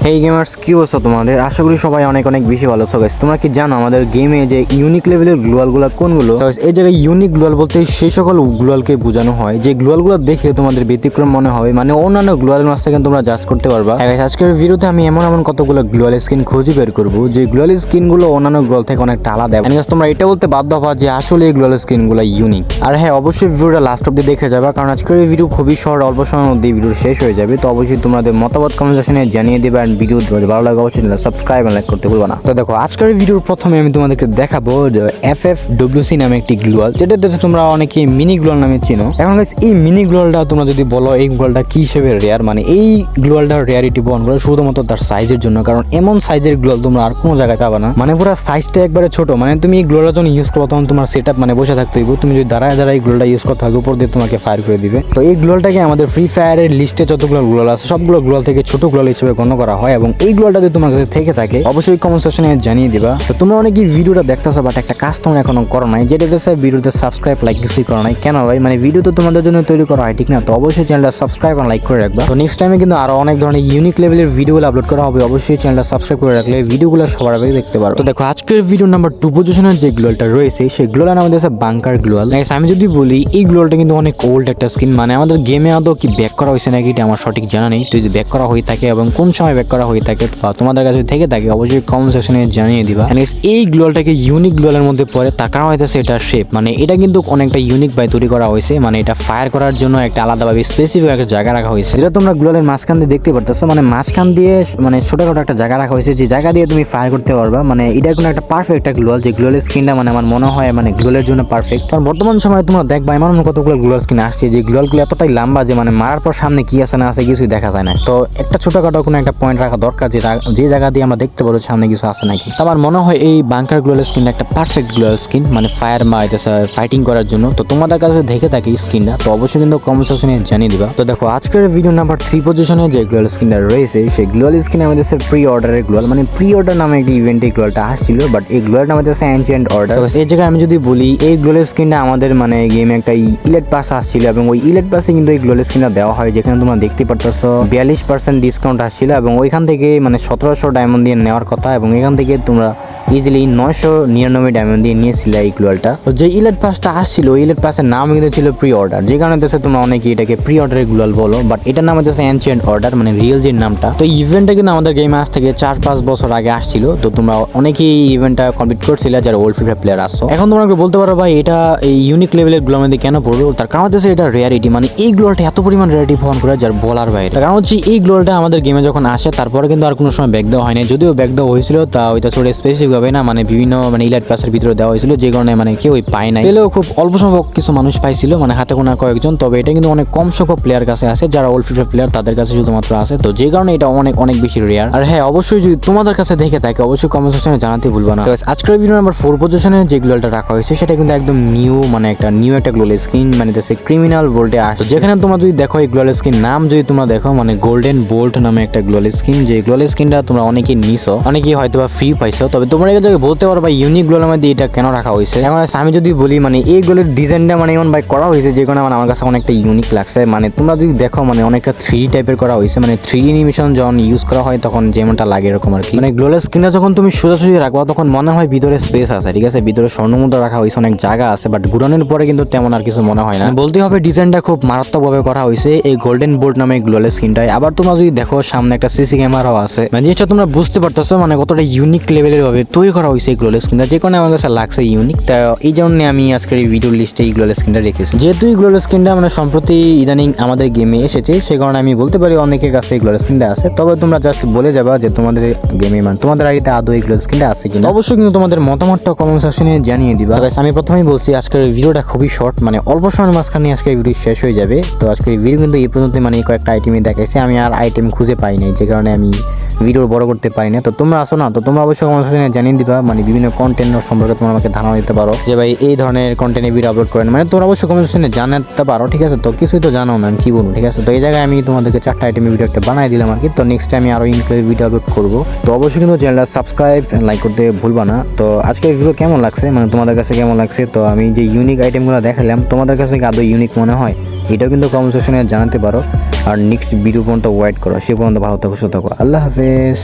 হেই gamers, কি অবস্থা তোমাদের? আশা করি সবাই অনেক অনেক বেশি ভালো আছো গাইস। তোমরা কি জানো আমাদের গেমে যে ইউনিক লেভেলের গ্লোয়ালগুলো কোনগুলো? So guys, এই জায়গায় ইউনিক গ্লোয়াল বলতে সেই সকল গ্লোয়ালকে বোঝানো হয় যে গ্লোয়ালগুলো দেখে তোমাদের ব্যতিক্রম মনে হবে, মানে অন্যান্য গ্লোয়ালের মাছ থেকে তোমরা জাজ করতে পারবা। হ্যাঁ guys, আজকের ভিডিওতে আমি এমন এমন কতগুলো গ্লোয়াল স্কিন খুঁজে বের করবো যে গ্লোয়াল স্কিনগুলো অন্যান্য গ্লোয়াল থেকে অনেকটা আলাদা। And guys, তোমরা এটা বলতে বাধ্য হবা যে আসলে এই গ্লোয়াল স্কিনগুলো ইউনিক। আর হ্যাঁ, অবশ্যই ভিডিওটা লাস্ট অব্দি দেখে যাবা, কারণ আজকের এই ভিডিও খুবই শর্ট, অল্প সময়ের মধ্যে ভিডিও শেষ হয়ে যাবে। তো অবশ্যই তোমাদের মতামত কমেন্ট সেকশনে জানিয়ে দেবে। আর ভিডিও ভালো লাগে অবশ্যই সাবস্ক্রাইব লাইক করতে ভুলবা না। তো দেখো, আজকের ভিডিওর প্রথমে আমি তোমাদেরকে দেখাবো FFWC নামে একটি গ্লোয়াল, যেটা দেখে তোমরা অনেকে মিনি গ্লোয়াল নামে চিনো। এখন গাইস, এই মিনি গ্লোয়ালটা তোমরা যদি বলো এই গ্লোয়ালটা কি হিসেবে রেয়ার, মানে এই গ্লোয়ালটার রেয়ারিটি বহন করে শুধুমাত্র তার সাইজের জন্য, কারণ এমন সাইজের গ্লোয়াল তোমরা আর কোনো জায়গায় পাবা না। মানে পুরো সাইজটা একবারে ছোট, মানে তুমি এই গ্লোয়ালটা যখন ইউজ করো তখন তোমার সেটআপ মানে বসে থাকতে হইব। তুমি যদি দাঁড়ায় এই গ্লোয়ালটা ইউজ করতে হবে, উপর দিয়ে তোমাকে ফায়ার করে দিবে। তো এই গ্লোয়ালটাকে আমাদের ফ্রি ফায়ারের লিস্টে যতগুলো গ্লোয়াল আছে সবগুলো গ্লোয়াল থেকে ছোট গ্লোয়াল হিসেবে গণ্য করা হয়। এবং এই গ্লোয়ালটা যদি তোমার কাছে থেকে থাকে অবশ্যই কমেন্ট সেকশনে জানিয়ে দিবা। তো তোমরা অনেকেই ভিডিওটা দেখতেছো, বাট একটা কাজ তোমরা এখনো করো নাই, যেটা হচ্ছে ভিডিওতে সাবস্ক্রাইব লাইক কিছুই করো নাই। কেন ভাই? মানে ভিডিও তো তোমাদের জন্য তৈরি করা হয়, ঠিক না? তো অবশ্যই চ্যানেলটা সাবস্ক্রাইব আর লাইক করে রাখবা। তো নেক্সট টাইমে কিন্তু আরো অনেক ধরনের ইউনিক লেভেলের ভিডিওগুলো আপলোড করা হবে, অবশ্যই চ্যানেলটা সাবস্ক্রাইব করে রাখলে ভিডিওগুলো সবার আগে দেখতে পারো। তো দেখো, আজকের ভিডিও নাম্বার 2 পজিশনের যে গ্লোয়ালটা রয়েছে সেই গ্লোয়ালের নাম হচ্ছে বাংকার গ্লোয়াল। আমি যদি বলি এই গ্লোয়ালটা কিন্তু অনেক ওল্ড একটা স্কিন, মানে আমাদের গেমে আদৌ কি ব্যাক করা হয়েছে নাকি এটা আমার সঠিক জানা নেই। তো যদি ব্যাক করা হয়ে থাকে এবং কোন সময় ব্যাক করা হয়ে থাকে বা তোমাদের কাছে থেকে থাকে অবশ্যই কমেন্ট সেকশনে জানিয়ে দিবা। এই গ্লোয়ালটাকে ইউনিক গ্লোয়ালের মধ্যে পড়ে, তার কারণ হইতেছে এটা শেপ, মানে এটা কিন্তু অনেকটা ইউনিক বাই তৈরি করা হয়েছে। মানে এটা ফায়ার করার জন্য একটা আলাদাভাবে স্পেসিফিক একটা জায়গা রাখা হয়েছে, যেটা তোমরা গ্লোয়ালের মাঝখান দিয়ে দেখতে পারতেছো। মানে মাঝখান দিয়ে মানে ছোটখাটো একটা জায়গা রাখা হয়েছে, যে জায়গা দিয়ে তুমি ফায়ার করতে পারবা। মানে এটা কোনো একটা পারফেক্ট একটা গ্লোয়াল, যে গ্লোয়ালের স্কিনটা মানে আমার মনে হয় মানে গ্লোয়ালের জন্য পারফেক্ট। কারণ বর্তমান সময় তোমরা দেখবা এমন কতগুলো গ্লোয়াল স্কিন আসছে যে গ্লোয়ালগুলো এতটাই লম্বা যে মানে মারার পর সামনে কি আছে না আছে কিছুই দেখা যায় না। তো একটা ছোটখাটো কোনো একটা পয়েন্ট রাখা দরকার, যে জায়গা দিয়ে আমরা দেখতে পারবো সামনে কিছু আছে নাকি। আমার মনে হয় এই বাংকার গ্লোয়াল স্কিনটা একটা পারফেক্ট গ্লোয়াল স্কিন, মানে ফায়ার ফাইটিং করার জন্য। তো তোমাদের কাছে দেখে থাকে স্কিনটা, তো অবশ্যই কিন্তু কমেন্ট সেকশনে জানিয়ে দিবা। তো দেখো, আজকের ভিডিও নাম্বার 3 পজিশনে যে গ্লোয়াল স্কিনটা রয়েছে সেই গ্লোয়াল স্কিন আমাদের প্রি অর্ডারের গ্লোয়াল, মানে প্রি অর্ডার নামে একটি ইভেন্টে গ্লোয়ালটা আসছিল, বাট এই গ্লোয়ালটা আমাদের অ্যানশিয়েন্ট অর্ডার। এই জায়গায় আমি যদি বলি এই গ্লোয়াল স্কিনটা আমাদের মানে গেমে একটা ইলেট পাস আসছিল, এবং ওই ইলেট পাসে কিন্তু এই গ্লোয়াল স্কিনটা দেওয়া হয়, যেখানে তোমরা দেখতে পারতেছো 42% ডিসকাউন্ট আসছিল, এবং ওইখান থেকে মানে 1700 ডায়মন্ড দিয়ে নেওয়ার কথা, এবং এখান থেকে তোমরা ইজিলি 999 ডায়মন্ড দিয়ে নিয়েছিলে এই গ্লোয়ালটা। তো যে ইলেট পাসটা আসছিল ওই ইলেট পাসের নাম কিন্তু ছিল প্রি অর্ডার, যে কারণে তোমরা অনেকে এটাকে প্রি অর্ডারের গ্লোয়াল বলো, বাট এটার নাম হচ্ছে অ্যানশিয়েন্ট অর্ডার, মানে রিয়েল যে নামটা। তো ইভেন্টটা কিন্তু আমাদের গেমে আজ থেকে 4-5 বছর আগে আসছিল। তো তোমরা অনেকেই এই ইভেন্টটা কমপ্লিট করছিলে যারা ওল্ড ফ্রি ফায়ার প্লেয়ার আসছো। এখন তোমরা বলতে পারো ভাই এটা এই ইউনিক লেভেলের গ্লোয়াল মধ্যে কেন পড়লো? তার কারণ হচ্ছে এটা রেয়ারিটি, মানে এই গ্লোয়ালটা এত পরিমাণ রেয়ারিটি বহন করে যার বলার বাইরে। তার কারণ হচ্ছে এই গ্লোয়ালটা আমাদের গেমে যখন আসে তারপরে কিন্তু আর কোনো সময় ব্যাক দেওয়া হয়নি, যদিও ব্যাক দেওয়া হয়েছিল তা ওইটা ছোট স্পেসিফিক ভাবে না, মানে বিভিন্ন মানে ইলাইট পাসের ভিতরে দেওয়া হয়েছিল, যে কারণে মানে কেউ পায় নাই, পেলেও খুব অল্প সংখ্যক কিছু মানুষ পাইছিল, মানে হাতে গোনা কয়েকজন। তবে এটা কিন্তু অনেক কম সংখ্যক প্লেয়ার কাছে আছে, যারা ওল্ড ফ্রি ফায়ার প্লেয়ার তাদের কাছে শুধুমাত্র আছে। তো যে কারণে এটা অনেক অনেক বেশি রেয়ার। আর হ্যাঁ, অবশ্যই যদি তোমাদের কাছে দেখে থাকে অবশ্যই কমেন্ট সেকশনে জানাতে ভুলবা না। আজকের ভিডিও নাম্বার 4 পজিশনে যে গ্লোয়ালটা রাখা হয়েছে সেটা কিন্তু একদম নিউ, মানে একটা নিউ একটা গ্লোয়াল স্কিন, মানে ক্রিমিনাল বোল্টে আসে। যেখানে তোমরা যদি দেখো এই গ্লোয়াল স্কিন নাম যদি তোমরা দেখো, মানে গোল্ডেন বোল্ট নামে একটা গ্লোয়াল স্কিন, যে গ্লোয়াল স্কিনটা তোমরা অনেকেই নিছো, অনেকেই হয়তো বা ফ্রি পাইছো। তবে তোমরা এই জায়গায় বলতে পারো বা ইউনিক গ্লোয়ালের মধ্যে এটা কেন রাখা হয়েছে। এখন আমি যদি বলি মানে এই গ্লোয়ালের ডিজাইনটা মানে এমন ভাই করা হয়েছে যে কারণে মানে আমার কাছে অনেকটা ইউনিক লাগছে। মানে তোমরা যদি দেখো মানে অনেকটা 3D টাইপের করা হয়েছে, মানে 3D অ্যানিমেশন যখন ইউজ করা হয় তখন যেমনটা লাগে এরকম আর কি। মানে গ্লোয়াল স্কিনটা যখন তুমি সোজাসুজি রাখবা তখন মনে হয় ভিতরে স্পেস আছে, ঠিক আছে, ভিতরে স্বর্ণমুদ্রা রাখা হয়েছে, অনেক জায়গা আছে, বাট ঘুরানোর পরে কিন্তু তেমন আর কিছু মনে হয় না। বলতে হবে ডিজাইনটা খুব মারাত্মকভাবে করা হয়েছে এই গোল্ডেন বোল্ট নামে গ্লোয়াল স্কিনটায়। আবার তোমরা যদি দেখো সামনে একটা সিসি ক্যামেরাও আছে, মানে যেটা তোমরা বুঝতে পারতেছো মানে কতটা ইউনিক লেভেলের ভাবে তৈরি করা হয়েছে এই গ্লোয়াল স্কিনটা, যে কারণে আমার কাছে লাগছে ইউনিক। তা এই জন্য আমি আজকের এই ভিডিও লিস্টে এই গ্লোয়াল স্কিনটা রেখেছি। যেহেতু এই গ্লোয়াল স্কিনটা মানে সম্প্রতি ইদানিং আমাদের গেমে এসেছে, সে কারণে আমি বলতে পারি অনেকের কাছে এই গ্লোয়াল স্কিনটা আছে। তবে তোমরা জাস্ট বলে যাবা যে তোমাদের গেমে মানে তোমাদের আইডিতে আদৌ এই গ্লোয়াল স্কিনটা আছে কিনা। অবশ্যই কিন্তু তোমাদের মতামতটা কমেন্ট সেকশনে জানিয়ে দিবা। আমি প্রথমেই বলছি আজকের এই ভিডিওটা খুবই শর্ট, মানে অল্প সময়ের মাঝখানে আজকে এই ভিডিও শেষ হয়ে যাবে। তো আজকের এই ভিডিও কিন্তু এই পর্যন্ত মানে কয়েকটা আইটেমই দেখাইছে, আমি আর আইটেম খুঁজে পাই নাই, যে কারণে আমি ভিডিও বড় করতে পারি না। তো তোমরা আসো না, তো তোমরা অবশ্যই কমেন্ট সেকশনে জানিয়ে দিবা, মানে বিভিন্ন কন্টেন্ট সম্পর্কে তোমরা আমাকে ধারণা দিতে পারো যে ভাই এই ধরনের কন্টেন্টে ভিডিও আপলোড করেন, মানে তোমরা অবশ্যই কমেন্ট সেকশনে জানাতে পারো, ঠিক আছে। তো কিছুই তো জানো না আমি কি বলবো, ঠিক আছে। তো এই জায়গায় আমি তোমাদেরকে 4টা আইটেমের ভিডিও একটা বানাই দিলাম আর কি। তো নেক্সট টাইম আমি আরো ইনক্লুসিভ ভিডিও আপলোড করবো। তো অবশ্যই কিন্তু চ্যানেলটা সাবস্ক্রাইব লাইক করতে ভুলবা না। তো আজকে ভিডিও কেমন লাগছে, মানে তোমাদের কাছে কেমন লাগছে? তো আমি যে ইউনিক আইটেমগুলো দেখালাম তোমাদের কাছে কি আদৌ ইউনিক মনে হয়? এটাও কিন্তু কমেন্ট সেকশনে জানাতে পারো। আর নেক্সট ভিডিও পর্যন্ত ওয়েট করো, সে পর্যন্ত ভালো থাকো, সুস্থ থাকো। আল্লাহ হাফেজ।